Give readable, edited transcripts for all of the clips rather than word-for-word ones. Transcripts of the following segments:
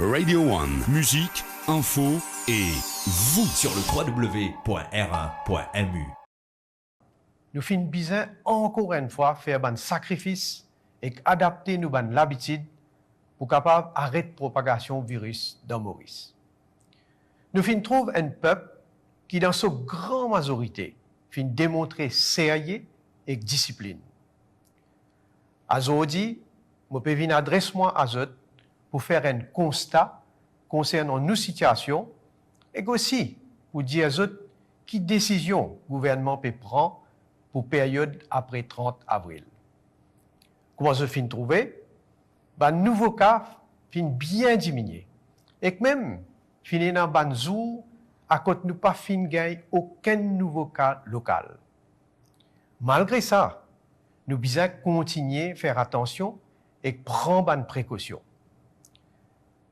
Radio One, musique, info et vous sur le www.r1.mu. Nous finissons besoin encore une fois faire un sacrifice et adapter nos l'habitude pour capable arrêter la propagation du virus dans Maurice. Nous finissons trouver un peuple qui, dans sa grande majorité, finit démontrer sérieux et discipline. Aujourd'hui, je peux venir adresser à eux pour faire un constat concernant nos situations et aussi pour dire à eux quelles décisions le gouvernement peut prendre pour la période après 30 avril. Comment je finis trouver? Nouveau cas finit bien diminuer. Et même, finit dans un jour, à côté nous pas fin gagner aucun nouveau cas local. Malgré ça, nous devons continuer à faire attention et prendre des précautions.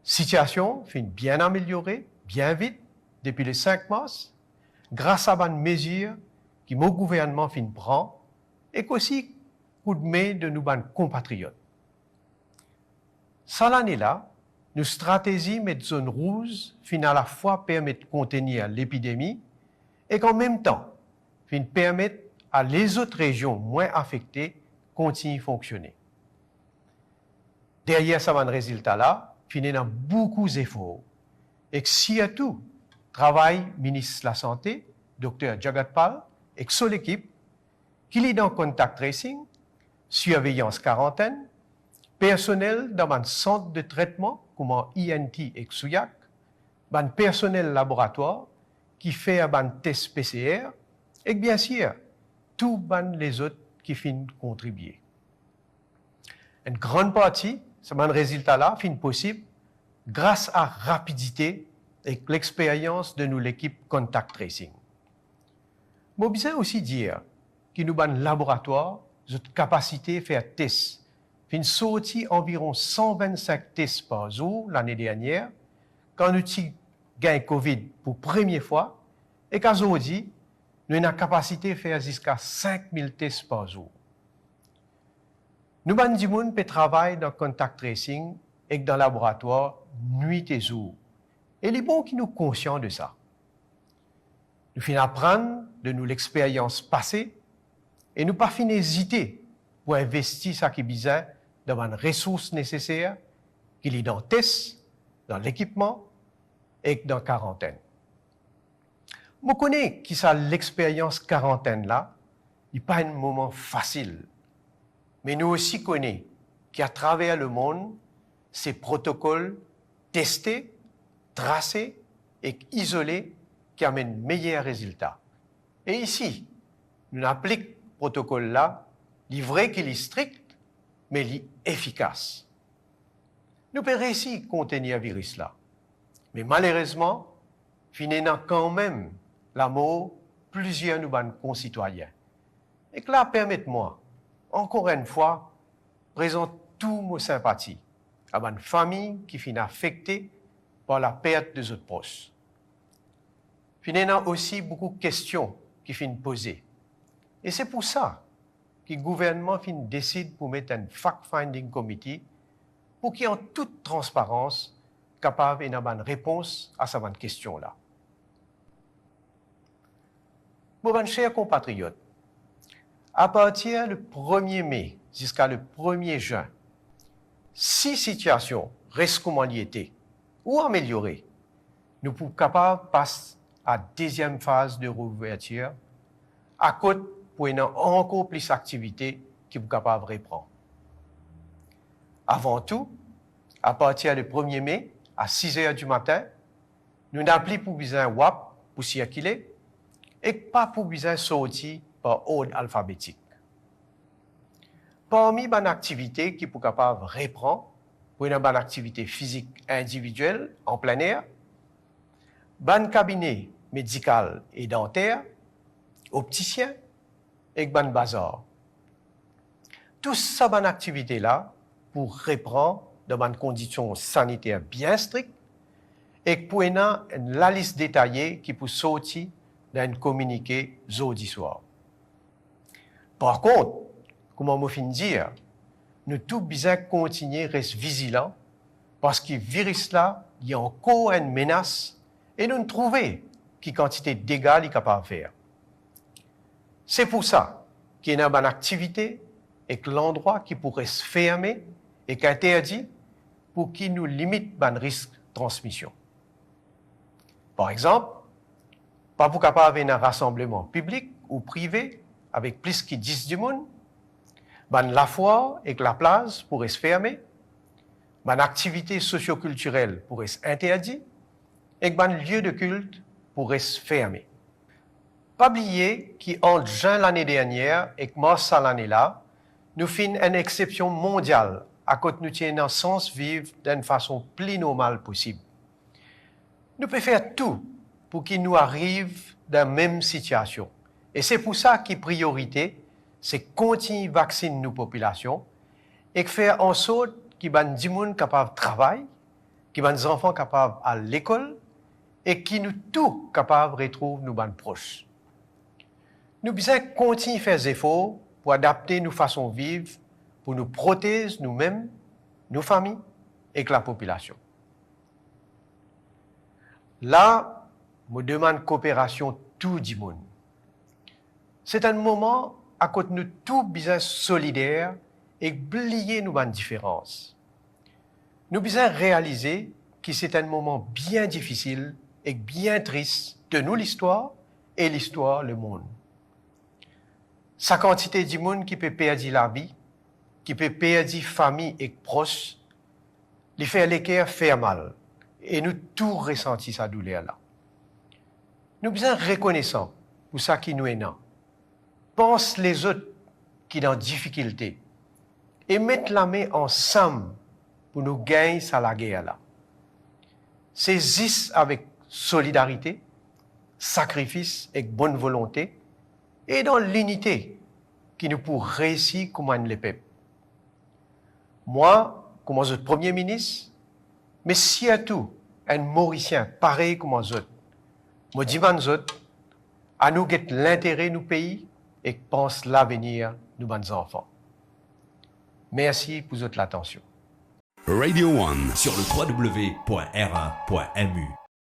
La situation finit bien améliorée, bien vite, depuis le 5 mars, grâce à des mesures que mon gouvernement finit prend et aussi coup de main de nos compatriotes. Cette année-là, nos stratégies mettent zone rouge fin à la fois permettre de contenir l'épidémie et qu'en même temps, fin permettre à les autres régions moins affectées continuer à fonctionner. Derrière ce résultat-là, fin dans beaucoup d'efforts et que surtout, travail ministre de la Santé, Dr. Jagatpal, et son équipe, qui est dans contact tracing, surveillance quarantaine, personnel dans un centre de traitement comme INT et Souyak, un personnel laboratoire qui fait un test PCR et bien sûr, tous les autres qui finissent contribuer. Une grande partie, ce résultat-là finit possible grâce à la rapidité et l'expérience de nous l'équipe contact tracing. Je veux aussi dire que nous avons un laboratoire, notre capacité à faire tests, fin sorti environ 125 tests par jour l'année dernière, quand nous avons gagné Covid pour la première fois, et qu'aujourd'hui, nous avons la capacité de faire jusqu'à 5000 tests par jour. Nous avons du monde qui travaille dans le contact tracing et dans le laboratoire nuit et jour. Et il est bon qu'ils nous conscients de ça. Nous finissons apprendre de nous l'expérience passée et nous pas finissons hésiter pour investir ce qui est besoin dans les ressources nécessaires qu'il est dans le test, dans l'équipement et dans la quarantaine. Je connais que ça l'expérience quarantaine là, n'est pas un moment facile. Mais nous aussi connaissons qu'à travers le monde, ces protocoles testés, tracés et isolés qui amènent meilleurs résultats. Et ici, nous appliquons ce protocole-là, il est vrai qu'il est strict, mais il est efficace. Nous pouvons réussir à contenir le virus-là. Mais malheureusement, finissons quand même la mort plusieurs de nos concitoyens. Et que là, permettez-moi, encore une fois, présente toutes mes sympathies à une famille qui finit affectée par la perte de autres proches. Il y a aussi beaucoup de questions qui finissent posées. Et c'est pour ça que le gouvernement décide pour mettre un fact-finding committee pour qu'il y ait en toute transparence capable d'avoir une réponse à cette question-là. Mes chers compatriotes, à partir du 1er mai jusqu'à le 1er juin, si la situation reste comme elle était ou améliorée, nous pouvons capables passer à la deuxième phase de réouverture, à côté pour une encore plus d'activités qui sont capables de reprendre. Avant tout, à partir du 1er mai, à 6 heures du matin, nous n'avons plus pour besoin de WAP pour circuler et pas pour besoin de sortir par ordre alphabétique. Parmi les activités qui sont capables de reprendre, pour une bonne activité physique individuelle en plein air, ban cabinet médical et dentaire, opticien et ban bazar. Tout ça, bonne activité-là, pour reprendre dans des conditions sanitaires bien strictes et pour la liste détaillée qui peut sortir dans un communiqué jeudi soir. Par contre, comme on m'a fait dire, nous tous besoin continuer à rester vigilants Parce que le virus là, il y a encore une menace et nous trouver quelle quantité de dégâts il est capable de faire. C'est pour ça qu'il y a une activité et que l'endroit qui pourrait se fermer et qu'interdit pour qu'il nous limite le risque de transmission. Par exemple, pas pour capable un rassemblement public ou privé avec plus que 10 du monde, la foire et la place pourrait se fermer, l'activité socioculturelle pourrait s'interdire et le lieu de culte pourrait se fermer. Pas oublier qu'entre juin l'année dernière et mars l'année là, nous faisons une exception mondiale à cause nous tenons un sens vivre d'une façon plus normale possible. Nous pouvons faire tout pour qu'il nous arrive dans la même situation. Et c'est pour ça que la priorité, c'est continuer à vacciner nos populations et faire en sorte qu'il y ait des gens capables de travailler, qu'il y ait des enfants capables à l'école et qui nous tous capables de retrouver nos proches. Nous devons continuer à faire des efforts pour adapter nos façons de vivre, pour nous protéger nous-mêmes, nos familles et la population. Là, je demande coopération tout le monde. C'est un moment à côté nous tous besoin solidaires et oublier nos différences. Nous devons réaliser que c'est un moment bien difficile et bien triste de nous l'histoire et l'histoire le monde. Sa quantité de monde qui peut perdre la vie, qui peut perdre famille et proches, les faire l'équerre faire mal. Et nous tous ressenti sa douleur là. Nous besoin reconnaissants pour ça qui nous est nan. Pense les autres qui sont en difficulté et mettre la main ensemble pour nous gagner ça la guerre là. Saisissent avec solidarité, sacrifice et bonne volonté et dans l'unité qui nous pour réussir comme un les peuples. Moi, comme un premier ministre, mais surtout un Mauricien pareil comme un autre, moi dis à nous get l'intérêt de nos pays et pense l'avenir de nos enfants. Merci pour votre attention. Radio One sur le www.r1.mu.